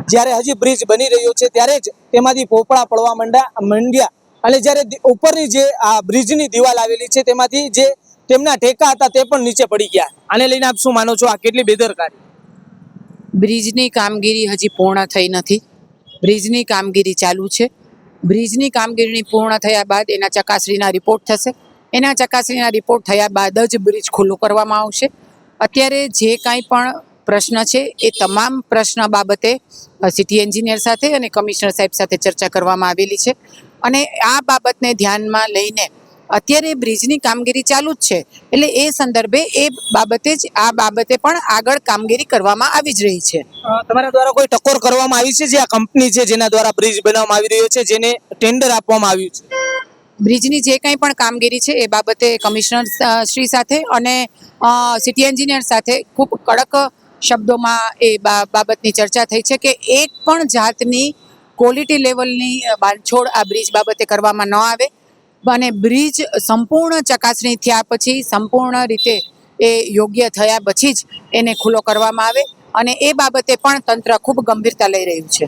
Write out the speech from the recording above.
જ્યારે હજી બ્રિજ બની રહ્યો છે ત્યારે જ તેમાંથી પોપડા પડવા માંડ્યા અને જ્યારે ઉપરની જે આ બ્રિજની દિવાલ આવેલી છે તેમાંથી જે તેમના ટેકા હતા તે પણ નીચે પડી ગયા। આને લઈને આપ શું માનો છો? આ કેટલી બેદરકારી? બ્રિજની કામગીરી હજી પૂર્ણ થઈ નથી। બ્રિજની કામગીરી ચાલુ છે। બ્રિજની કામગીરી પૂર્ણ થયા બાદ એના ચકાસણીના રિપોર્ટ થશે। એના ચકાસણીના રિપોર્ટ થયા બાદ જ બ્રિજ ખુલ્લું કરવામાં આવશે। અત્યારે જે કાંઈ પણ પ્રશ્ન છે એ તમામ પ્રશ્ન બાબતે સિટી એન્જિનિયર સાથે અને કમિશનર સાહેબ સાથે ચર્ચા કરવામાં આવેલી છે અને આ બાબતને ધ્યાનમાં લઈને અત્યારે બ્રિજની કામગીરી ચાલુ જ છે એટલે એ સંદર્ભે એ બાબતે જ આ બાબતે પણ આગળ કામગીરી કરવામાં આવી જ રહી છે। તમારા દ્વારા કોઈ ટકોર કરવામાં આવી છે? જે આ કંપની છે જેના દ્વારા બ્રિજ બનાવવામાં આવી રહ્યો છે, જેને ટેન્ડર આપવામાં આવ્યું છે, બ્રિજની જે કંઈ પણ કામગીરી છે એ બાબતે કમિશનર શ્રી સાથે અને સિટી એન્જિનિયર સાથે ખૂબ કડક શબ્દોમાં એ બાબતની ચર્ચા થઈ છે કે એક પણ જાતની ક્વોલિટી લેવલની બાંધછોડ આ બ્રિજ બાબતે કરવામાં ન આવે અને બ્રિજ સંપૂર્ણ ચકાસણી થયા પછી સંપૂર્ણ રીતે એ યોગ્ય થયા પછી જ એને ખુલ્લો કરવામાં આવે અને એ બાબતે પણ તંત્ર ખૂબ ગંભીરતા લઈ રહ્યું છે।